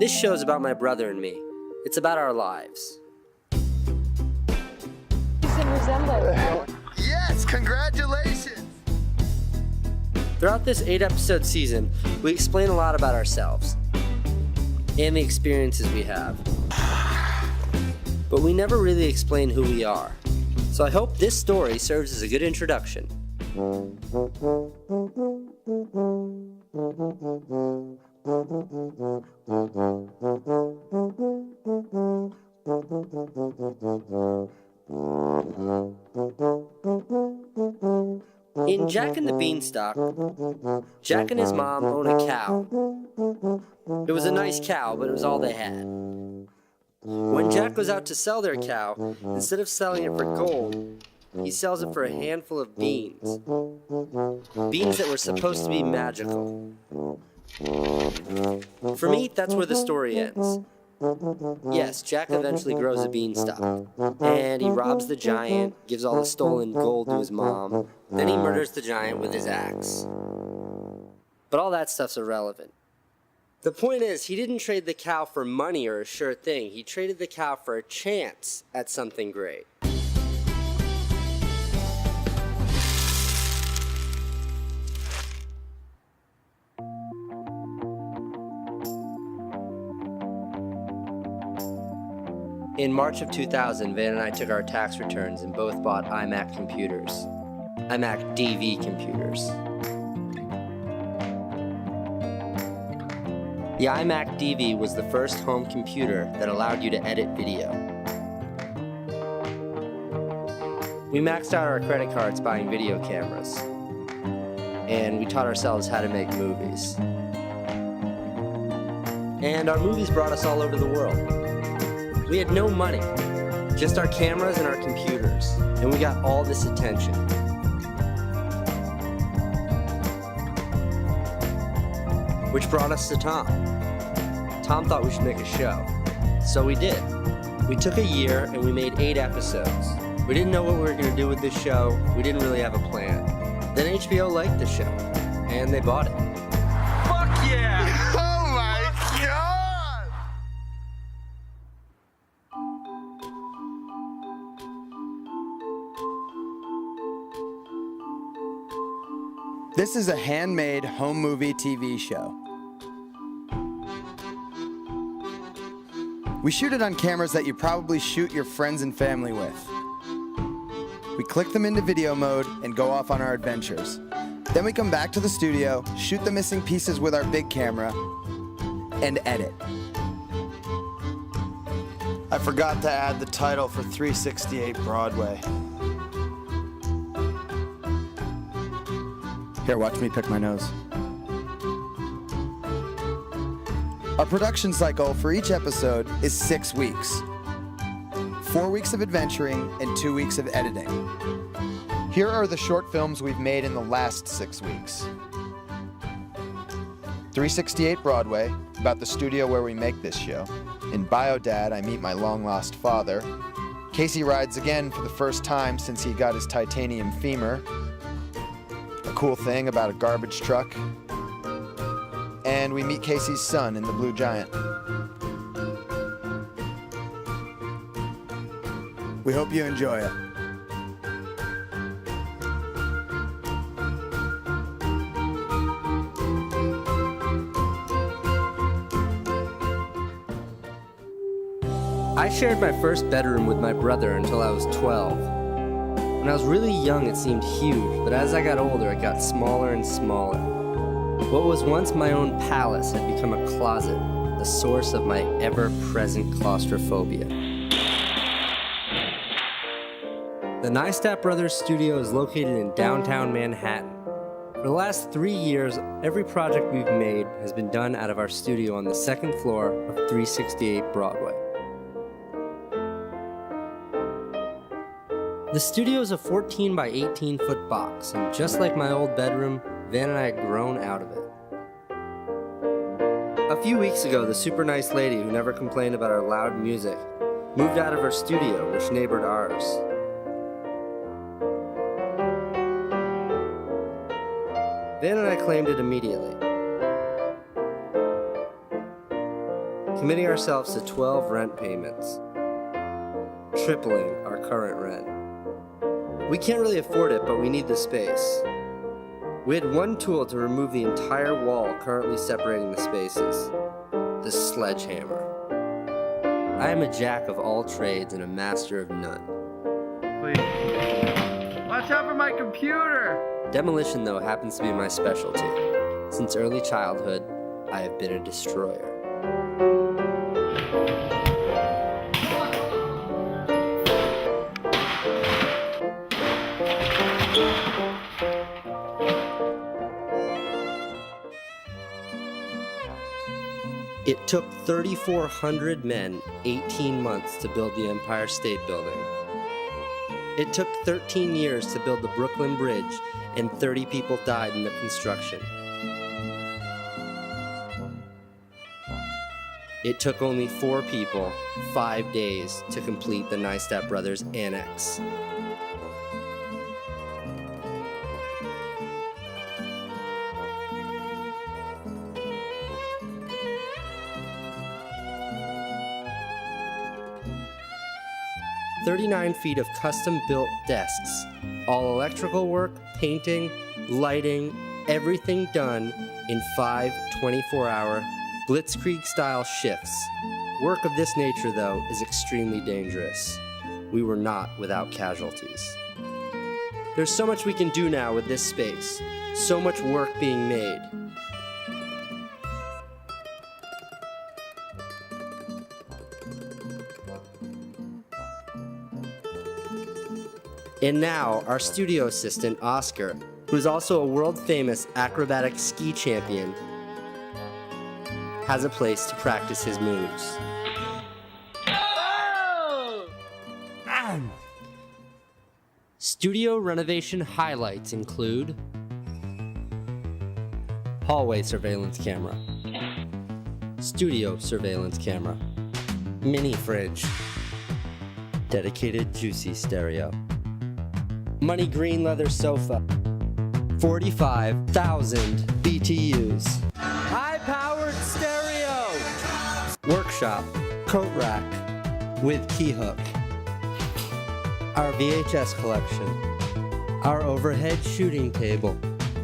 This show's about my brother and me. It's about our lives. Yes, congratulations! Throughout this 8-episode season, we explain a lot about ourselves and the experiences we have. But we never really explain who we are. So I hope this story serves as a good introduction. In Jack and the Beanstalk, Jack and his mom own a cow. It was a nice cow, but it was all they had. When Jack goes out to sell their cow, instead of selling it for gold, he sells it for a handful of beans. Beans that were supposed to be magical. For me, that's where the story ends. Yes, Jack eventually grows a beanstalk, and he robs the giant, gives all the stolen gold to his mom, then he murders the giant with his axe. But all that stuff's irrelevant. The point is, he didn't trade the cow for money or a sure thing. He traded the cow for a chance at something great. In March of 2000, Van and I took our tax returns and both bought iMac computers. iMac DV computers. The iMac DV was the first home computer that allowed you to edit video. We maxed out our credit cards buying video cameras, and we taught ourselves how to make movies. And our movies brought us all over the world. We had no money, just our cameras and our computers, and we got all this attention. Which brought us to Tom. Tom thought we should make a show, so we did. We took a year and we made 8 episodes. We didn't know what we were going to do with this show. We didn't really have a plan. Then HBO liked the show, and they bought it. Fuck yeah! Oh my god! This is a handmade home movie TV show. We shoot it on cameras that you probably shoot your friends and family with. We click them into video mode and go off on our adventures. Then we come back to the studio, shoot the missing pieces with our big camera, and edit. I forgot to add the title for 368 Broadway. Here, watch me pick my nose. Our production cycle for each episode is 6 weeks. 4 weeks of adventuring and 2 weeks of editing. Here are the short films we've made in the last 6 weeks. 368 Broadway, about the studio where we make this show. In Biodad, I meet my long-lost father. Casey rides again for the first time since he got his titanium femur. A cool thing about a garbage truck. And we meet Casey's son in The Blue Giant. We hope you enjoy it. I shared my first bedroom with my brother until I was 12. When I was really young, it seemed huge, but as I got older, it got smaller and smaller. What was once my own palace had become a closet, the source of my ever-present claustrophobia. The Neistat Brothers studio is located in downtown Manhattan. For the last 3 years, every project we've made has been done out of our studio on the second floor of 368 Broadway. The studio is a 14 by 18 foot box, and just like my old bedroom, Van and I had grown out of it. A few weeks ago, the super nice lady who never complained about our loud music moved out of her studio, which neighbored ours. Van and I claimed it immediately. committing ourselves to 12 rent payments, tripling our current rent. We can't really afford it, but we need the space. We had one tool to remove the entire wall currently separating the spaces: the sledgehammer. I am a jack of all trades and a master of none. Please. Watch out for my computer! Demolition, though, happens to be my specialty. Since early childhood, I have been a destroyer. It took 3,400 men 18 months to build the Empire State Building. It took 13 years to build the Brooklyn Bridge, and 30 people died in the construction. It took only 4 people 5 days to complete the Neistat Brothers Annex. "39 feet of custom-built desks, all electrical work, painting, lighting, everything done in 5 24-hour blitzkrieg-style shifts. Work of this nature, though, is extremely dangerous. We were not without casualties. There's so much we can do now with this space, so much work being made. And now, our studio assistant, Oscar, who is also a world-famous acrobatic ski champion, has a place to practice his moves. Studio renovation highlights include hallway surveillance camera, studio surveillance camera, mini fridge, dedicated juicy stereo, money green leather sofa, 45,000 BTUs, high-powered stereo, workshop, coat rack with key hook, our VHS collection, our overhead shooting table,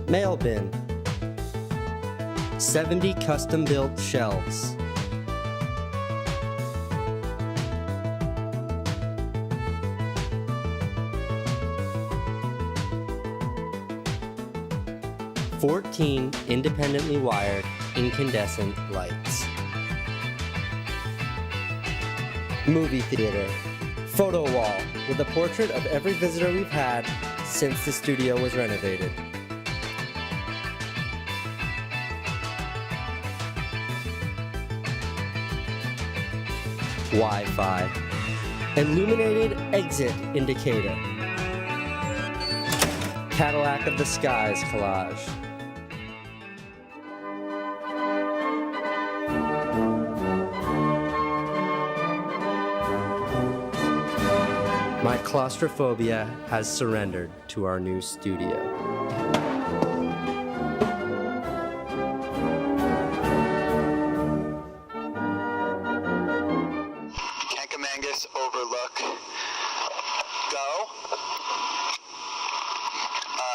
mail bin, 70 custom-built shelves, "14 independently wired incandescent lights. Movie theater, photo wall with a portrait of every visitor we've had since the studio was renovated. Wi-Fi, illuminated exit indicator, Cadillac of the Skies collage. My claustrophobia has surrendered to our new studio. Kankamangus Overlook. Go.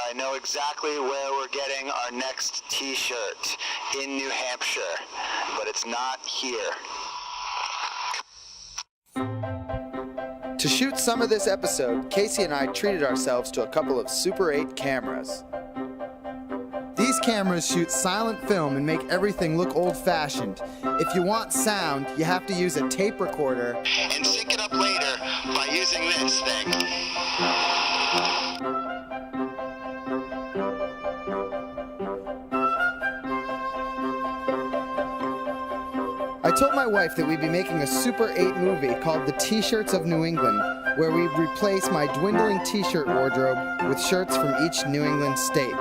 I know exactly where we're getting our next t-shirt. In New Hampshire. But it's not here. To shoot some of this episode, Casey and I treated ourselves to a couple of Super 8 cameras. These cameras shoot silent film and make everything look old-fashioned. If you want sound, you have to use a tape recorder And sync it up later by using this thing. I told my wife that we'd be making a Super 8 movie called The T-Shirts of New England, where we'd replace my dwindling t-shirt wardrobe with shirts from each New England state.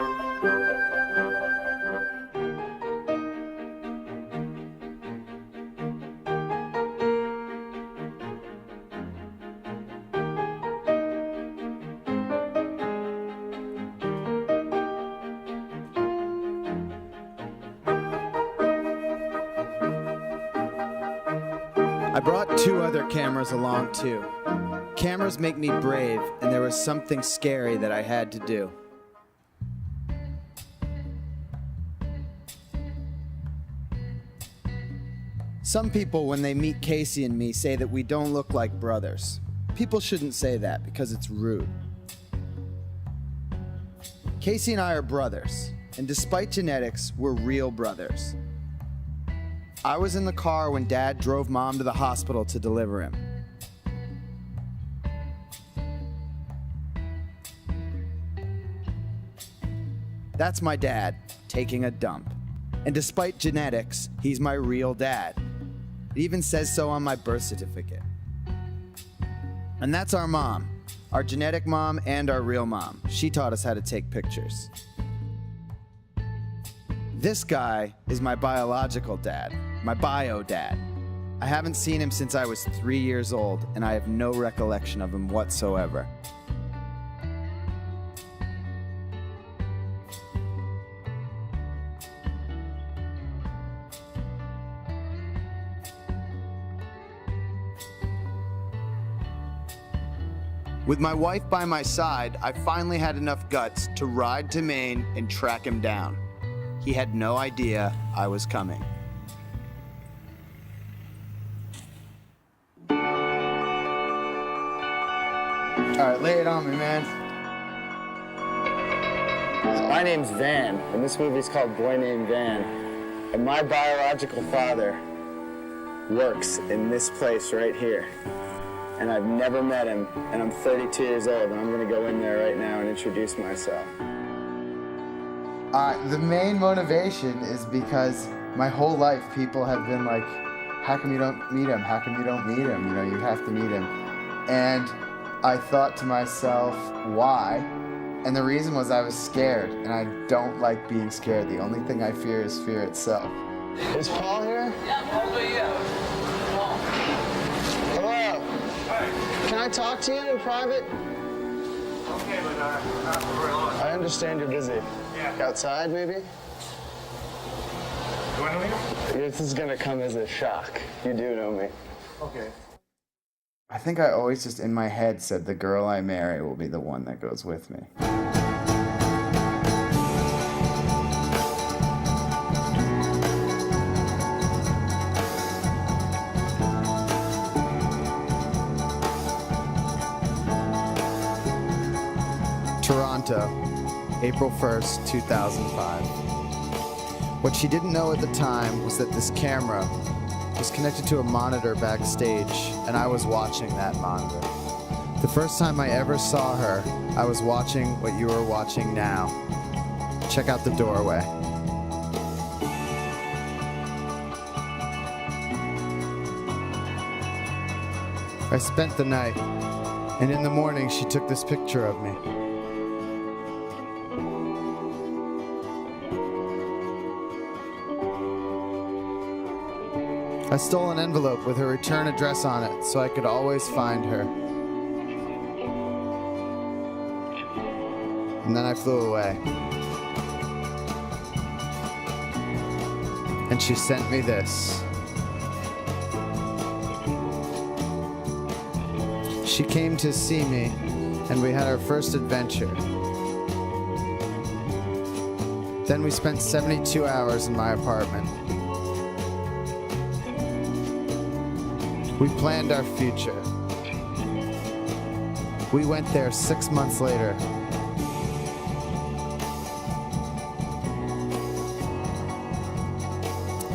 I brought 2 other cameras along too. Cameras make me brave, and there was something scary that I had to do. Some people, when they meet Casey and me, say that we don't look like brothers. People shouldn't say that because it's rude. Casey and I are brothers, and despite genetics, we're real brothers. I was in the car when Dad drove Mom to the hospital to deliver him. That's my dad, taking a dump. And despite genetics, he's my real dad. It even says so on my birth certificate. And that's our mom, our genetic mom and our real mom. She taught us how to take pictures. This guy is my biological dad, my bio dad. I haven't seen him since I was 3 years old, and I have no recollection of him whatsoever. With my wife by my side, I finally had enough guts to ride to Maine and track him down. He had no idea I was coming. All right, lay it on me, man. My name's Van, and this movie's called Boy Named Van. And my biological father works in this place right here. And I've never met him, and I'm 32 years old, and I'm gonna go in there right now and introduce myself. The main motivation is because my whole life people have been like, how come you don't meet him? How come you don't meet him? You know, you have to meet him. And I thought to myself, why? And the reason was I was scared, and I don't like being scared. The only thing I fear is fear itself. Is Paul here? Yeah, Paul, yeah. Hello. Can I talk to you in private? Okay, but not for very long. I understand you're busy. Yeah. Outside, maybe? You want to meet him? This is gonna come as a shock. You do know me. Okay. I think I always just in my head said the girl I marry will be the one that goes with me. Toronto, April 1st, 2005. What she didn't know at the time was that this camera was connected to a monitor backstage, and I was watching that monitor. The first time I ever saw her, I was watching what you are watching now. Check out the doorway. I spent the night, and in the morning she took this picture of me. I stole an envelope with her return address on it so I could always find her. And then I flew away. And she sent me this. She came to see me, and we had our first adventure. Then we spent 72 hours in my apartment. We planned our future. We went there 6 months later.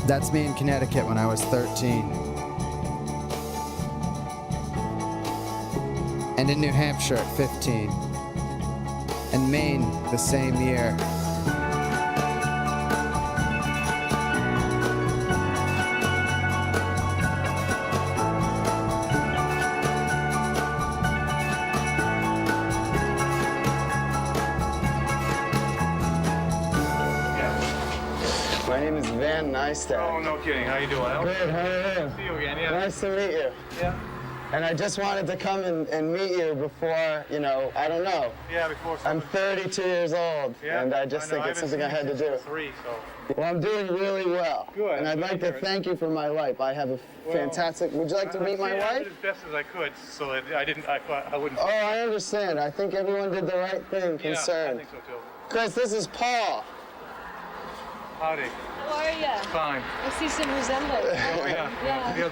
That's me in Connecticut when I was 13. And in New Hampshire at 15. And Maine the same year. My name is Van Neistat. Oh, no kidding. How you doing? Good, how are you? See you again, yeah. Nice to meet you. Yeah. And I just wanted to come and meet you before, you know, I don't know. Yeah, before I'm 32 years old, yeah, and I just think it's something I had to do. 3, so. Well, I'm doing really well. Good. And I'd like to thank you for my wife. I have a fantastic, would you like to meet my I wife? did as best as I could, so that I wouldn't. Oh, I understand. I think everyone did the right thing, concerned. Yeah, I think so too. Chris, this is Paul. Howdy. How are you? Fine. I see some resemblance. Oh, yeah. Yeah.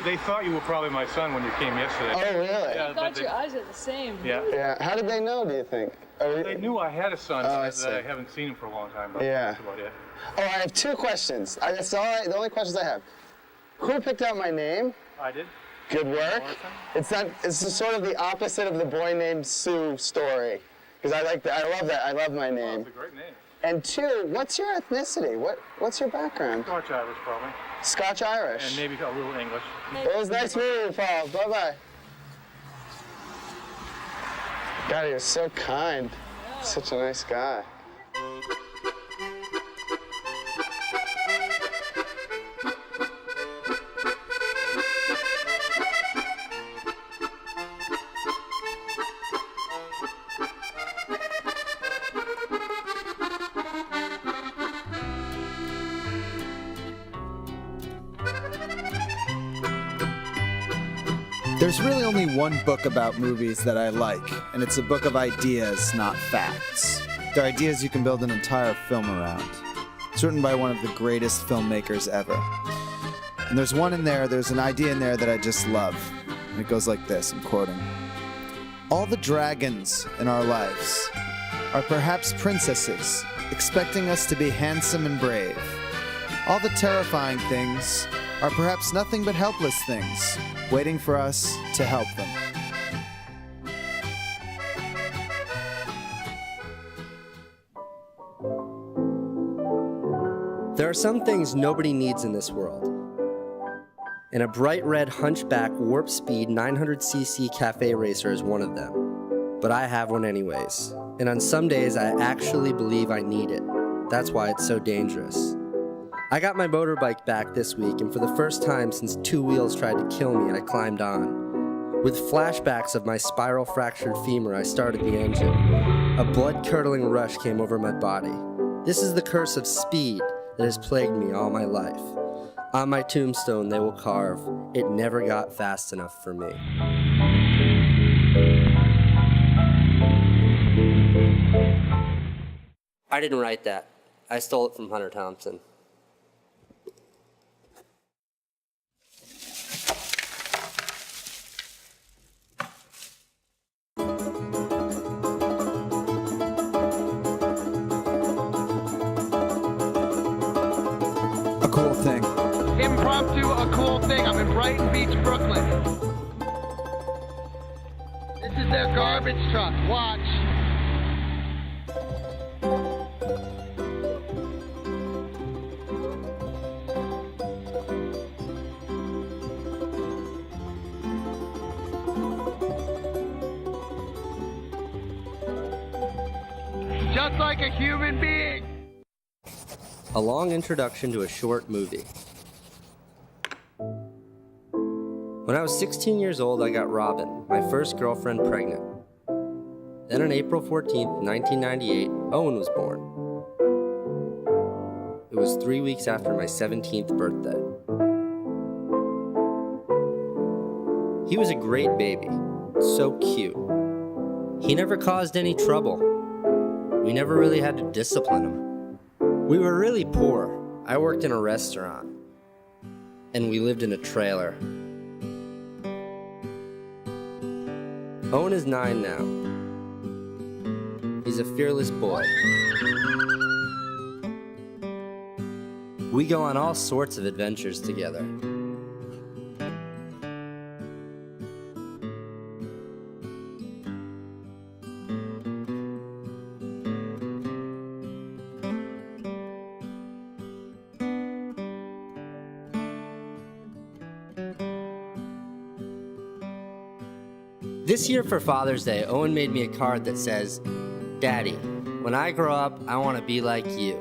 They thought you were probably my son when you came yesterday. Oh, really? Yeah, I thought your eyes are the same. Yeah. Yeah. How did they know, do you think? They knew I had a son, Oh, I but see. I haven't seen him for a long time. But Yeah. that's about it. Oh, I have 2 questions. That's the only questions I have. Who picked out my name? I did. Good work. Morrison? It's sort of the opposite of the boy named Sue story. Because I love that. I love my Oh, name. it's a great name. And 2, what's your ethnicity? What's your background? Scotch Irish, probably. Scotch Irish. And maybe a little English. It was nice meeting you, Paul. Bye-bye. God, you're so kind. Such a nice guy. There's really only one book about movies that I like, and it's a book of ideas, not facts. They're ideas you can build an entire film around. It's written by one of the greatest filmmakers ever. And there's an idea in there that I just love. And it goes like this, I'm quoting. All the dragons in our lives are perhaps princesses, expecting us to be handsome and brave. All the terrifying things are perhaps nothing but helpless things, waiting for us to help them. There are some things nobody needs in this world. And a bright red hunchback warp speed 900cc cafe racer is one of them. But I have one anyways. And on some days I actually believe I need it. That's why it's so dangerous. I got my motorbike back this week, and for the first time since 2 wheels tried to kill me, I climbed on. With flashbacks of my spiral fractured femur, I started the engine. A blood-curdling rush came over my body. This is the curse of speed that has plagued me all my life. On my tombstone they will carve, "It never got fast enough for me." I didn't write that. I stole it from Hunter Thompson. A cool thing. Impromptu, a cool thing. I'm in Brighton Beach, Brooklyn. This is their garbage truck. Watch. Just like a human being. A long introduction to a short movie. When I was 16 years old, I got Robin, my first girlfriend, pregnant. Then on April 14th, 1998, Owen was born. It was 3 weeks after my 17th birthday. He was a great baby, so cute. He never caused any trouble. We never really had to discipline him. We were really poor. I worked in a restaurant, and we lived in a trailer. Owen is 9 now. He's a fearless boy. We go on all sorts of adventures together. This year for Father's Day, Owen made me a card that says, "Daddy, when I grow up, I want to be like you.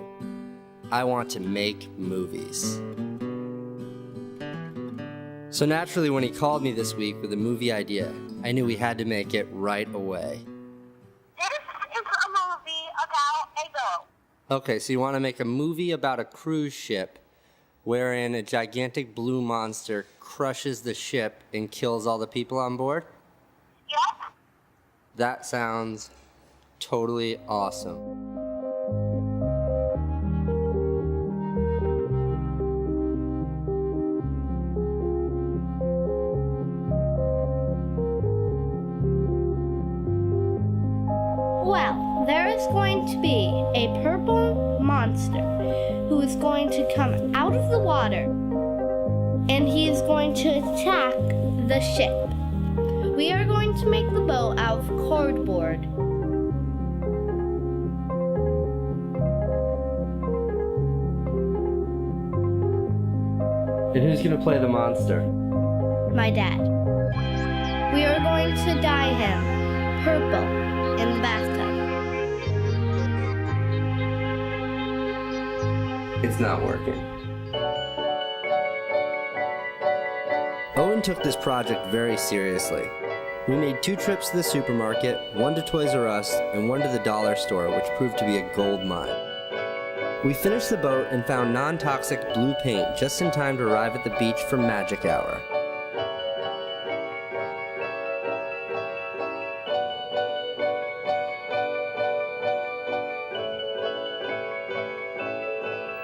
I want to make movies." So naturally, when he called me this week with a movie idea, I knew we had to make it right away. This is a movie about a boat. Okay, so you want to make a movie about a cruise ship wherein a gigantic blue monster crushes the ship and kills all the people on board? Yep. That sounds totally awesome. Well, there is going to be a purple monster who is going to come out of the water, and he is going to attack the ship. We are going to make the boat out of cardboard. And who's gonna play the monster? My dad. We are going to dye him purple in the bathtub. It's not working. Owen took this project very seriously. We made 2 trips to the supermarket, 1 to Toys R Us, and 1 to the dollar store, which proved to be a gold mine. We finished the boat and found non-toxic blue paint just in time to arrive at the beach for magic hour.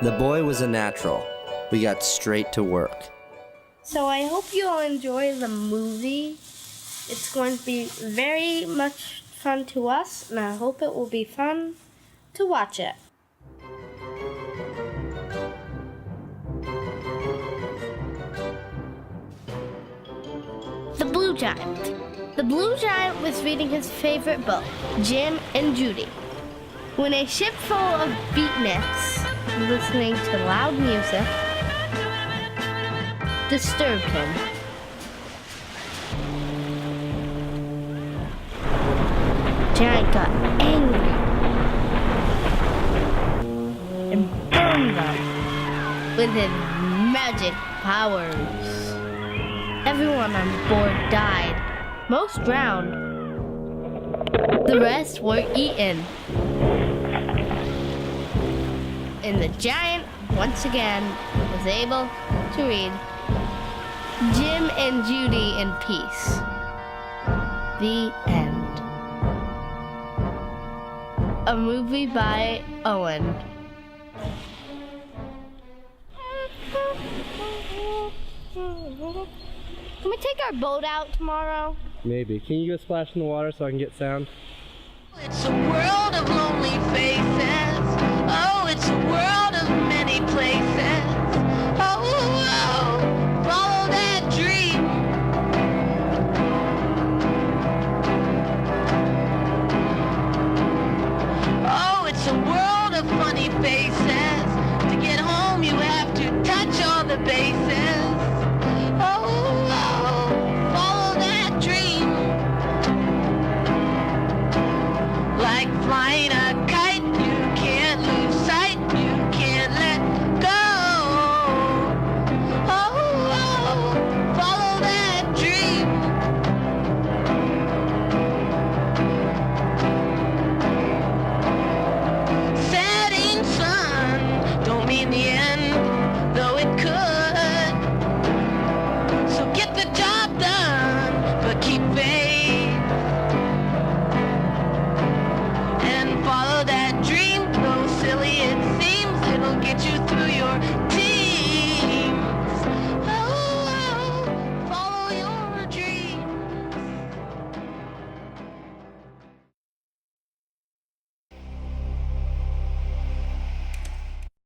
The boy was a natural. We got straight to work. So I hope you all enjoy the movie. It's going to be very much fun to us, and I hope it will be fun to watch it. The Blue Giant. The Blue Giant was reading his favorite book, Jim and Judy, when a ship full of beatniks, listening to loud music, disturbed him. Giant got angry and burned them with his magic powers. Everyone on board died. Most drowned. The rest were eaten. And the giant, once again, was able to read Jim and Judy in peace. The end. A movie by Owen. Can we take our boat out tomorrow? Maybe. Can you go splash in the water so I can get sound? It's a world of lonely faces. Oh, it's a world of many places.